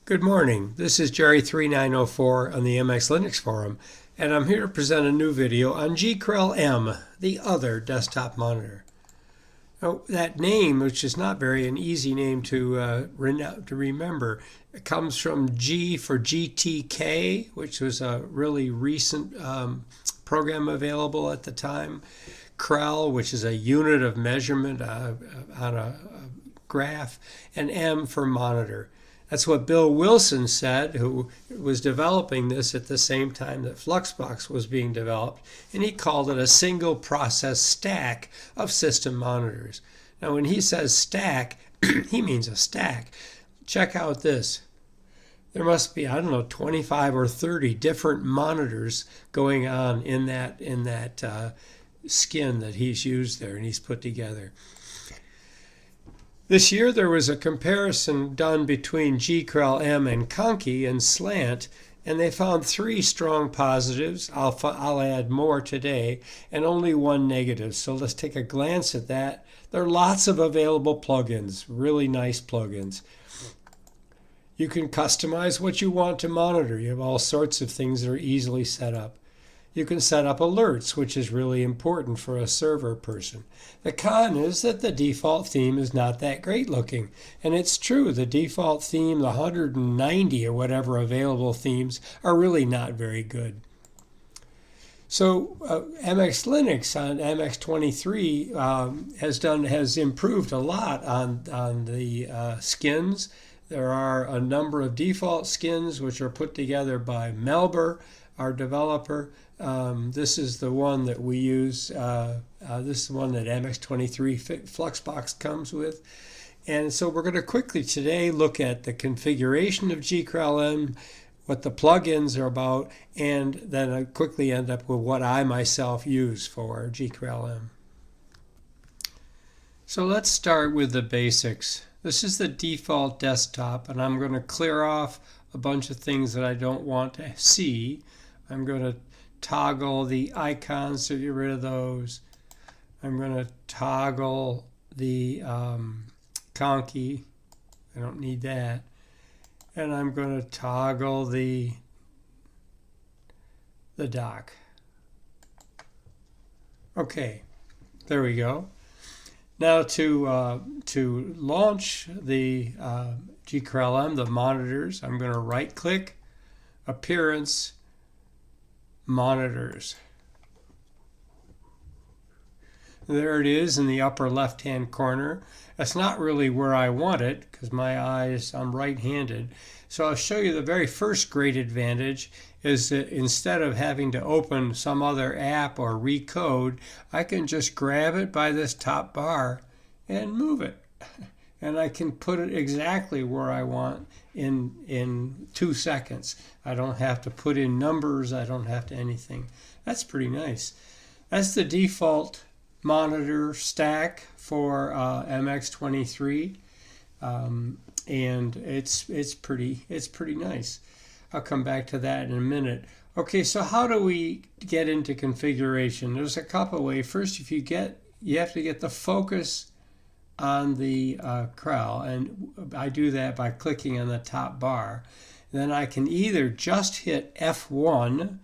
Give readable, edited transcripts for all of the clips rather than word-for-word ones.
Good morning. This is Jerry3904 on the MX Linux forum, and I'm here to present a new video on Gkrellm, the other desktop monitor. Now, that name, which is not an easy name to remember, it comes from G for GTK, which was a really recent program available at the time. Krell, which is a unit of measurement on a graph, and M for monitor. That's what Bill Wilson said, who was developing this at the same time that FLuxbox was being developed, and he called it a single process stack of system monitors. Now, when he says stack, he means a stack. Check out this. There must be, 25 or 30 different monitors going on in that skin that he's used there and he's put together. This year there was a comparison done between Gkrellm and Conky and Slant, and they found 3 strong positives. I'll add more today, and only 1 negative. So let's take a glance at that. There are lots of available plugins, really nice plugins. You can customize what you want to monitor. You have all sorts of things that are easily set up. You can set up alerts, which is really important for a server person. The con is that the default theme is not that great looking. And it's true, the default theme, the 190 or whatever available themes, are really not very good. So MX Linux on MX23 has improved a lot on the skins. There are a number of default skins which are put together by Melber, our developer. This is the one that we use. This is the one that MX23 FLuxbox comes with. And so we're going to quickly today look at the configuration of Gkrellm, what the plugins are about, and then I quickly end up with what I myself use for Gkrellm. So let's start with the basics. This is the default desktop, and I'm going to clear off a bunch of things that I don't want to see. I'm going to toggle the icons to get rid of those. I'm going to toggle the Conky. I don't need that. And I'm going to toggle the dock. Okay, there we go. Now to launch the Gkrellm, the monitors, I'm going to right-click, Appearance, Monitors. There it is in the upper left-hand corner. That's not really where I want it because I'm right-handed. So I'll show you the very first great advantage is that instead of having to open some other app or recode, I can just grab it by this top bar and move it. And I can put it exactly where I want in 2 seconds. I don't have to put in numbers. I don't have to anything. That's pretty nice. That's the default monitor stack for MX23, and it's pretty nice. I'll come back to that in a minute. Okay, so how do we get into configuration? There's a couple of ways. First, you have to get the focus on the Krell, and I do that by clicking on the top bar. Then I can either just hit F1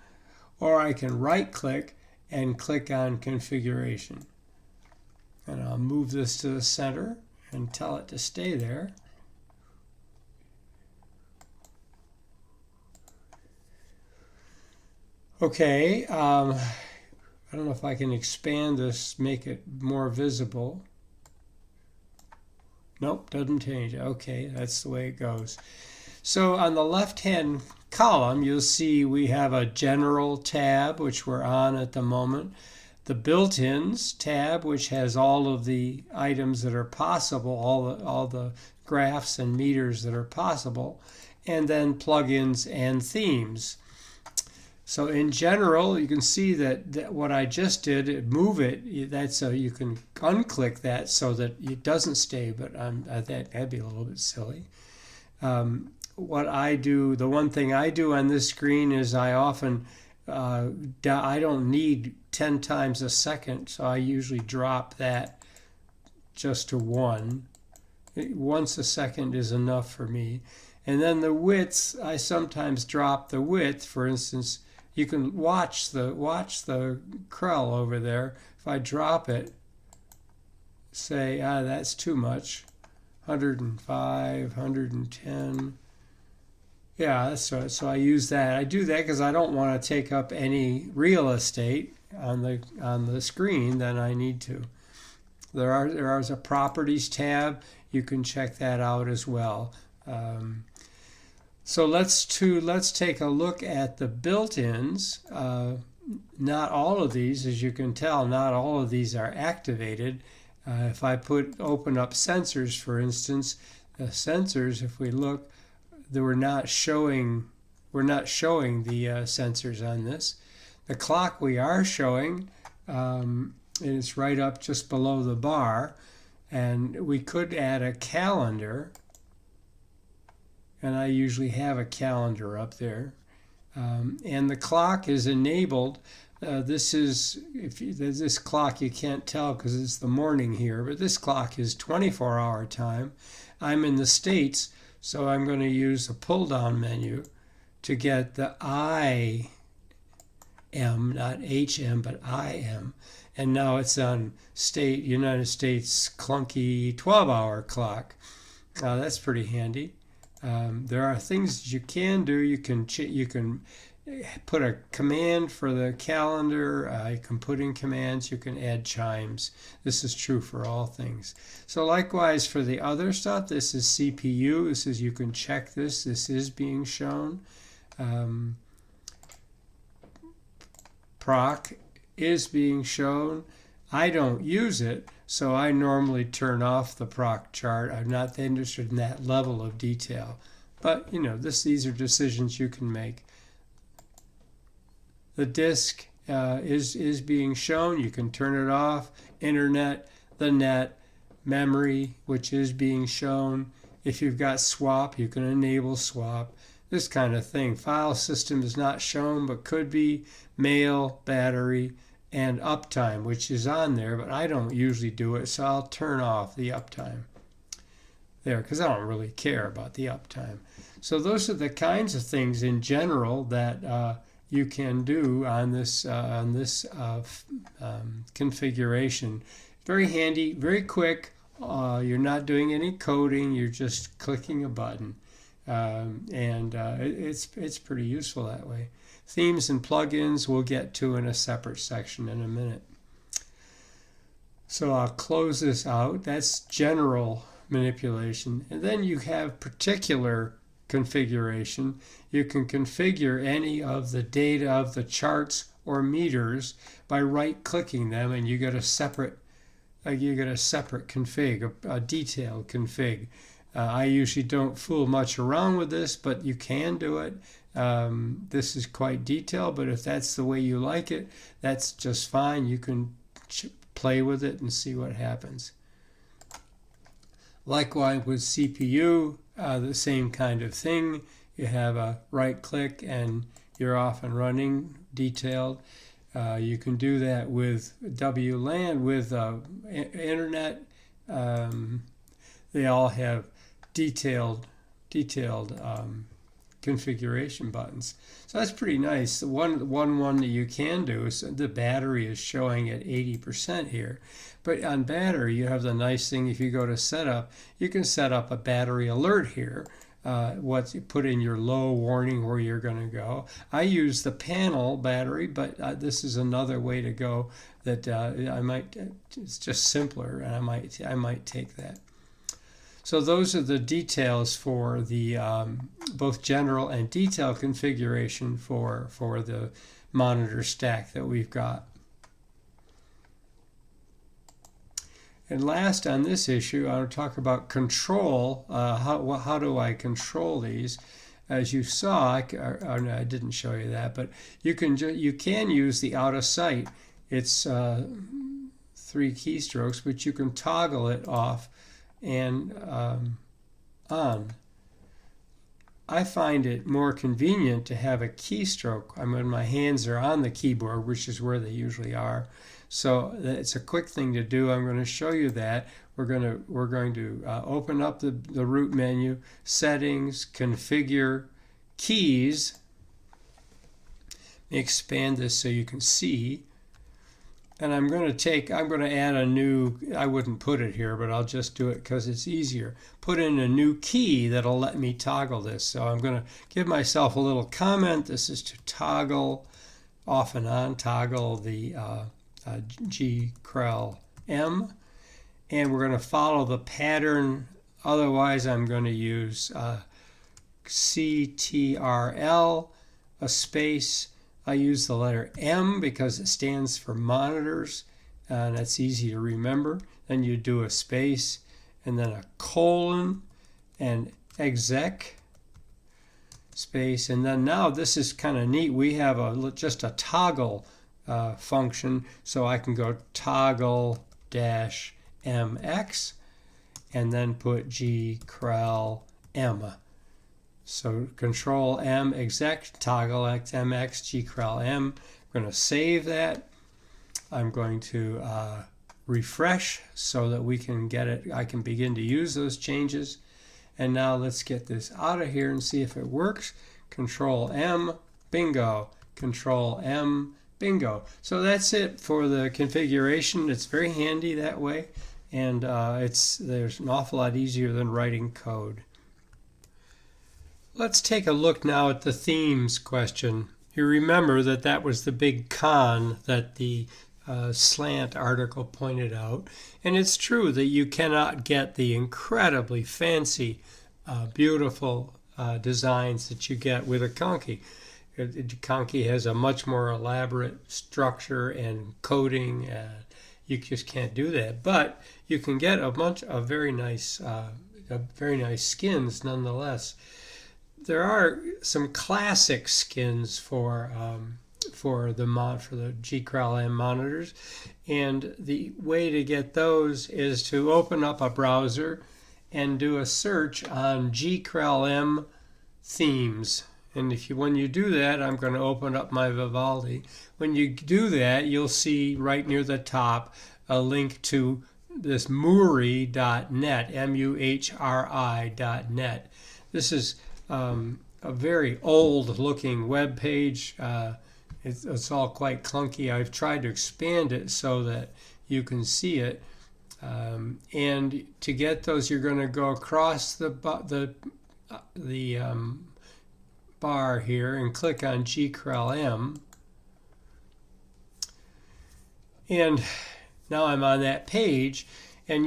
or I can right click and click on configuration. And I'll move this to the center and tell it to stay there. Okay, I don't know if I can expand this, make it more visible. Nope, doesn't change. Okay, that's the way it goes. So on the left-hand column, you'll see we have a General tab, which we're on at the moment. The Built-ins tab, which has all of the items that are possible, all the graphs and meters that are possible, and then plugins and themes. So in general, you can see that what I just did, move it, that's so you can unclick that so that it doesn't stay, but that'd be a little bit silly. What I do, the one thing I do on this screen is I often, I don't need 10 times a second, so I usually drop that just to 1. Once a second is enough for me. And then the widths, I sometimes drop the width. For instance, you can watch the Gkrellm over there. If I drop it, say, that's too much, 105, 110. Yeah, so I use that. I do that because I don't want to take up any real estate on the screen than I need to. There is a properties tab. You can check that out as well. So let's take a look at the built-ins. Not all of these, as you can tell, not all of these are activated. If I open up sensors, for instance, the sensors, if we look, we're not showing the sensors on this. The clock we are showing, and it's right up just below the bar, and we could add a calendar, and I usually have a calendar up there, and the clock is enabled. This clock you can't tell because it's the morning here, but this clock is 24-hour time. I'm in the States, so I'm going to use a pull-down menu to get the IM, not HM, but IM. And now it's on United States clunky 12-hour clock. That's pretty handy. There are things that you can do. You can put a command for the calendar. You can put in commands. You can add chimes. This is true for all things. So likewise for the other stuff, this is CPU. This is, you can check this. This is being shown. Proc is being shown. I don't use it, so I normally turn off the proc chart. I'm not interested in that level of detail. But these are decisions you can make. The disk is being shown. You can turn it off. Internet, the net, memory, which is being shown. If you've got swap, you can enable swap. This kind of thing. File system is not shown, but could be. Mail, battery, and uptime, which is on there, but I don't usually do it, so I'll turn off the uptime there because I don't really care about the uptime. So those are the kinds of things in general that you can do on this configuration. Very handy, very quick. You're not doing any coding. You're just clicking a button, and it's pretty useful that way. Themes and plugins we'll get to in a separate section in a minute. So I'll close this out. That's general manipulation. And then you have particular configuration. You can configure any of the data of the charts or meters by right-clicking them, and you get a separate config, a detailed config. I usually don't fool much around with this, but you can do it. This is quite detailed, but if that's the way you like it, that's just fine. You can play with it and see what happens. Likewise with CPU, the same kind of thing. You have a right click and you're off and running, detailed. You can do that with WLAN, with internet. They all have detailed configuration buttons. So that's pretty nice. The one that you can do is the battery is showing at 80% here. But on battery, you have the nice thing, if you go to setup, you can set up a battery alert here. You put in your low warning where you're going to go. I use the panel battery, but this is another way to go that it's just simpler, and I might take that. So those are the details for the both general and detailed configuration for the monitor stack that we've got. And last on this issue, I want to talk about control. How do I control these? As you saw, I didn't show you that, but you can use the out of sight. It's 3 keystrokes, but you can toggle it off and on. I find it more convenient to have a keystroke. When my hands are on the keyboard, which is where they usually are. So it's a quick thing to do. I'm going to show you that. we're going to open up the root menu, settings, configure, keys. Let me expand this so you can see. And I'm going to add a new, I wouldn't put it here, but I'll just do it because it's easier. Put in a new key that'll let me toggle this. So I'm going to give myself a little comment. This is to toggle off and on, toggle the Gkrellm. And we're going to follow the pattern. Otherwise, I'm going to use CTRL, a space. I use the letter M because it stands for monitors, and that's easy to remember. Then you do a space, and then a colon, and exec, space. And then now this is kind of neat. We have just a toggle function, so I can go toggle dash MX, and then put Gkrellm. So Control M, exec, toggle X, MX, Gkrellm. I'm going to save that. I'm going to refresh so that we can get it. I can begin to use those changes. And now let's get this out of here and see if it works. Control M, bingo. Control M, bingo. So that's it for the configuration. It's very handy that way, and there's an awful lot easier than writing code. Let's take a look now at the themes question. You remember that was the big con that the Slant article pointed out. And it's true that you cannot get the incredibly fancy, beautiful designs that you get with a Conky. Conky has a much more elaborate structure and coding. You just can't do that. But you can get a bunch of very nice skins nonetheless. There are some classic skins for the Gkrellm monitors, and the way to get those is to open up a browser and do a search on Gkrellm themes. And when you do that, I'm going to open up my Vivaldi. When you do that, you'll see right near the top a link to this muhri.net, muhri.net. This is a very old-looking web page. It's all quite clunky. I've tried to expand it so that you can see it. And to get those, you're going to go across the bar here and click on Gkrellm. And now I'm on that page. And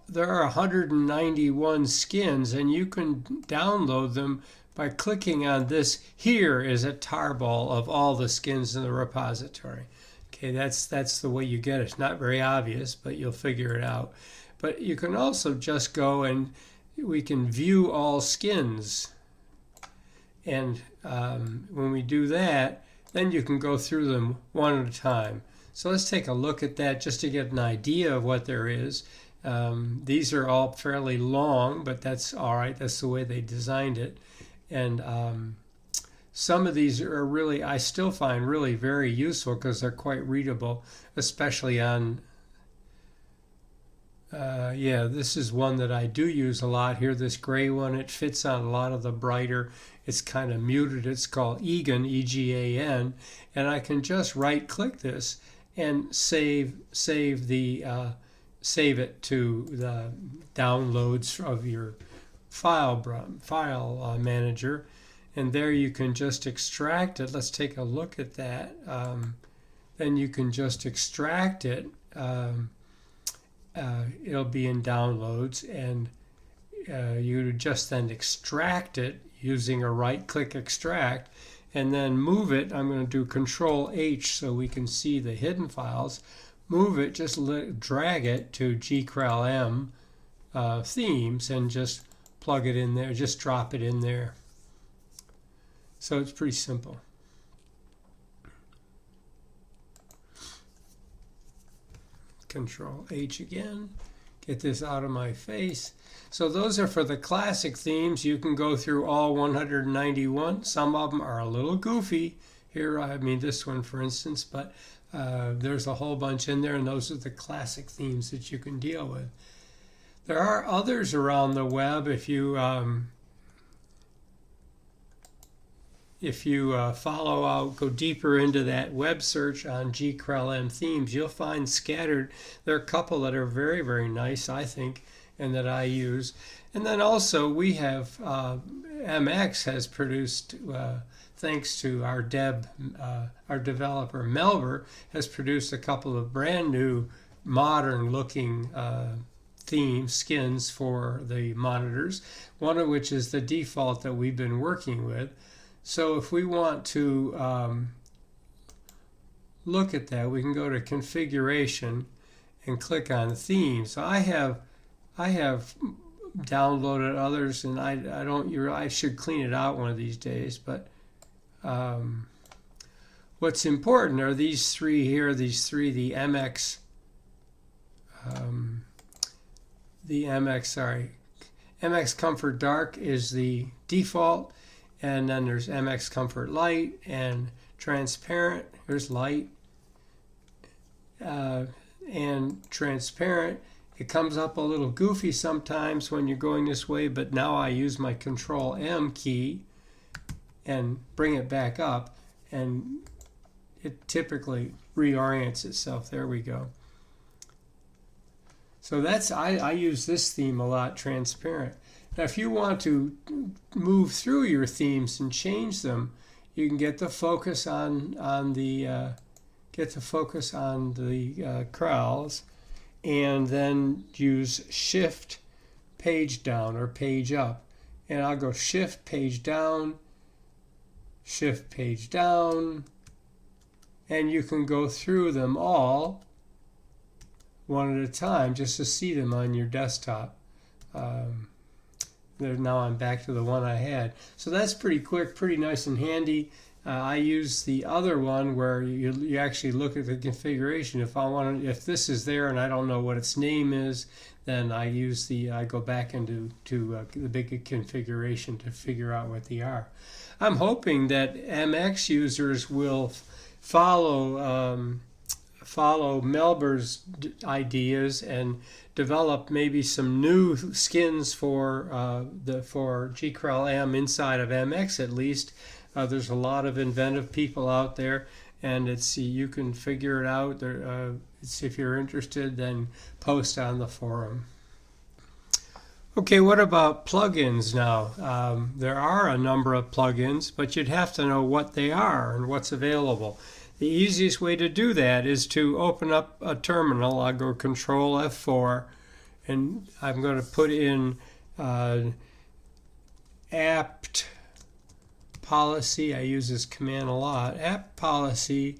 there are 191 skins, and you can download them by clicking on this. Here is a tarball of all the skins in the repository. Okay, that's the way you get it. It's not very obvious, but you'll figure it out. But you can also just go and we can view all skins. And when we do that, then you can go through them one at a time. So let's take a look at that just to get an idea of what there is. These are all fairly long, but that's all right. That's the way they designed it. And some of these are really, I still find really very useful because they're quite readable, especially on, this is one that I do use a lot here, this gray one. It fits on a lot of the brighter. It's kind of muted. It's called Egan, E-G-A-N. And I can just right-click this and save it to the downloads of your file manager, and there you can just extract it. Let's take a look at that. Then you can just extract it. It'll be in downloads, and you just then extract it using a right-click extract, and then move it. I'm going to do Control H so we can see the hidden files. Move it, just drag it to Gkrellm themes and just plug it in there, just drop it in there. So it's pretty simple. Control H again, get this out of my face. So those are for the classic themes. You can go through all 191. Some of them are a little goofy. Here, I mean this one for instance, but there's a whole bunch in there, and those are the classic themes that you can deal with. There are others around the web. If you follow out, go deeper into that web search on Gkrellm themes, you'll find scattered. There are a couple that are very, very nice, I think, and that I use. And then also we have MX has produced, thanks to our developer Melber, has produced a couple of brand new modern-looking skins for the monitors. One of which is the default that we've been working with. So if we want to look at that, we can go to configuration and click on themes. I have downloaded others, and I should clean it out one of these days. But what's important are these three here. These three, the MX Comfort Dark is the default. And then there's MX Comfort Light and Transparent. There's Light and Transparent. It comes up a little goofy sometimes when you're going this way, but now I use my Control M key and bring it back up, and it typically reorients itself. There we go. So that's I use this theme a lot, Transparent. Now, if you want to move through your themes and change them, you can get the focus on the Gkrells, and then use Shift Page Down or Page Up, and I'll go Shift Page Down, Shift Page Down, and you can go through them all one at a time just to see them on your desktop. Now I'm back to the one I had. So that's pretty quick, pretty nice and handy. I use the other one where you actually look at the configuration. If this is there and I don't know what its name is, then I go back into the big configuration to figure out what they are. I'm hoping that MX users will follow Melber's ideas and develop maybe some new skins for Gkrellm inside of MX at least. There's a lot of inventive people out there, and you can figure it out. If you're interested, then post on the forum. Okay, what about plugins now? There are a number of plugins, but you'd have to know what they are and what's available. The easiest way to do that is to open up a terminal. I'll go Control F4, and I'm going to put in apt policy. I use this command a lot. Apt policy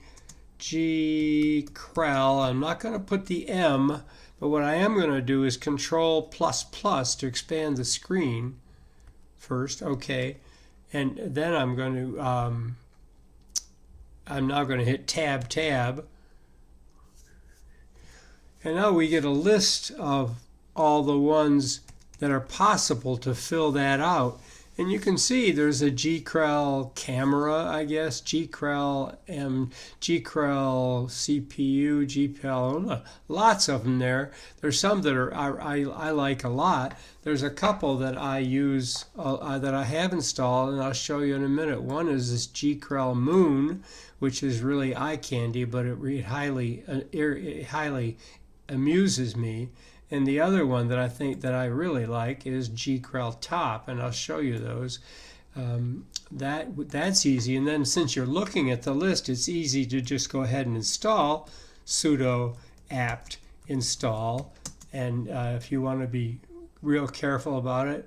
Gkrell. I'm not going to put the M, but what I am going to do is Control ++ to expand the screen first. Okay, and then I'm now going to hit Tab, and now we get a list of all the ones that are possible to fill that out. And you can see there's a Gkrell camera, I guess, Gkrell CPU, Gkrell, lots of them there. There's some that I like a lot. There's a couple that I use that I have installed, and I'll show you in a minute. One is this Gkrell Moon, which is really eye candy, but it highly amuses me. And the other one that I think that I really like is Gkrell Top, and I'll show you those. That's easy. And then since you're looking at the list, it's easy to just go ahead and install sudo apt install. And if you want to be real careful about it,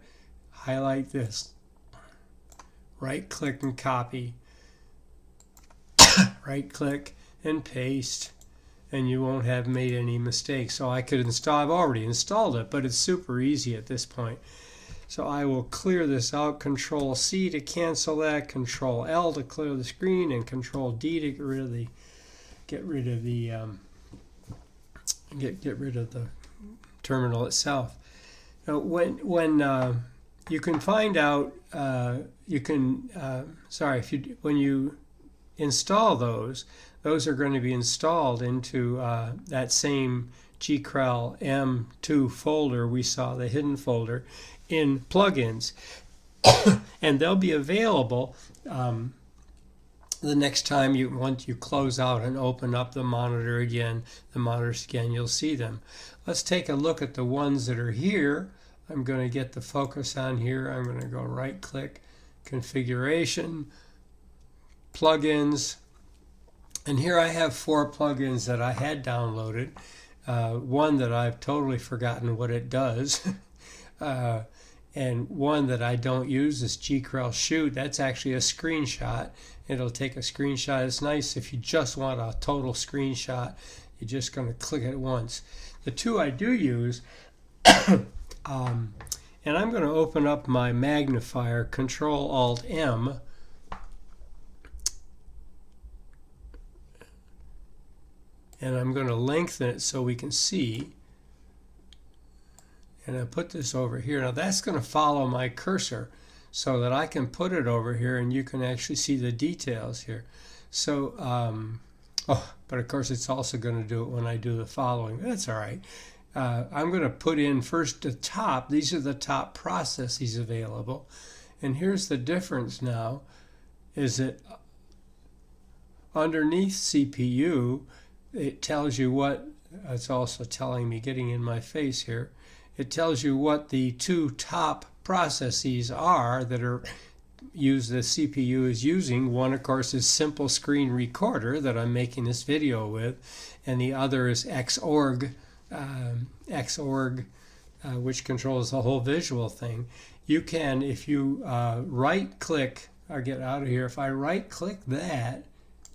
highlight this. Right-click and copy. Right-click and paste. And you won't have made any mistakes. So I've already installed it, but it's super easy at this point. So I will clear this out, Control C to cancel that, Control L to clear the screen, and Control D to get rid of the terminal itself. Now, when you can find out, when you install those are going to be installed into that same Gkrellm M2 folder. We saw the hidden folder in plugins. And they'll be available the next time once you close out and open up the monitors again, you'll see them. Let's take a look at the ones that are here. I'm going to get the focus on here. I'm going to go right click, configuration, plugins, and here I have 4 plugins that I had downloaded. One that I've totally forgotten what it does. And one that I don't use is Gkrellm Shoot. That's actually a screenshot. It'll take a screenshot. It's nice if you just want a total screenshot. You're just going to click it once. The 2 I do use, and I'm going to open up my magnifier, Control-Alt-M, and I'm going to lengthen it so we can see. And I put this over here. Now that's going to follow my cursor so that I can put it over here and you can actually see the details here. So, but of course it's also going to do it when I do the following. That's all right. I'm going to put in first the top. These are the top processes available. And here's the difference now, is that underneath CPU, it tells you what, it's also telling me, getting in my face here, it tells you what the 2 top processes are that are used, the CPU is using. One, of course, is Simple Screen Recorder that I'm making this video with, and the other is Xorg, which controls the whole visual thing. You can, if you right click, I'll get out of here, if I right click that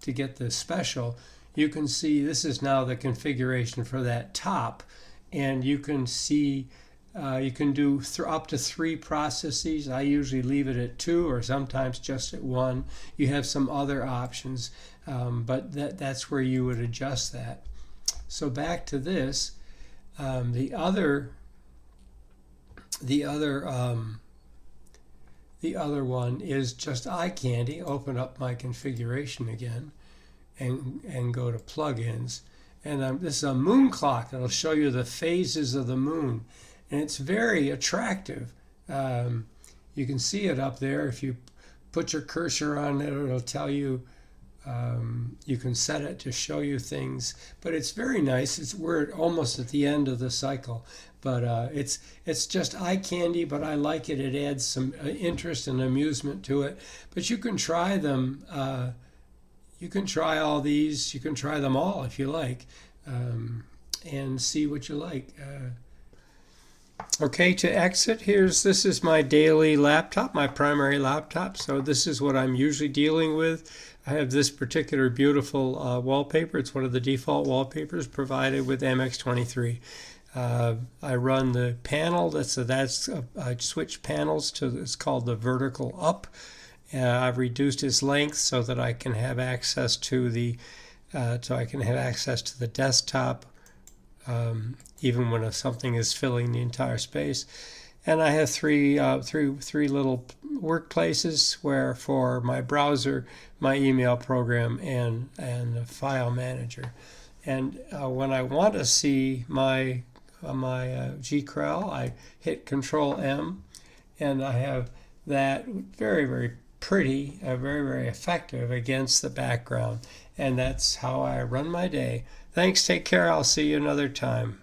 to get the special, you can see this is now the configuration for that top. And you can see, you can do up to 3 processes. I usually leave it at 2 or sometimes just at 1. You have some other options, but that's where you would adjust that. So back to this, the other one is just eye candy. Open up my configuration again, and go to plugins. And this is a moon clock that'll show you the phases of the moon. And it's very attractive. You can see it up there. If you put your cursor on it, it'll tell you, you can set it to show you things. But it's very nice. We're almost at the end of the cycle. But it's just eye candy, but I like it. It adds some interest and amusement to it. But you can try them. You can try all these. You can try them all if you like, and see what you like. Okay, to exit, this is my daily laptop, my primary laptop. So this is what I'm usually dealing with. I have this particular beautiful wallpaper. It's one of the default wallpapers provided with MX23. I run the panel. I switch panels to. It's called the vertical up. I've reduced its length so that I can have access to the desktop, even when something is filling the entire space. And I have three little workplaces where for my browser, my email program, and the file manager. And when I want to see my Gkrellm, I hit Control-M, and I have that very, very pretty, very, very effective against the background. And that's how I run my day. Thanks, take care, I'll see you another time.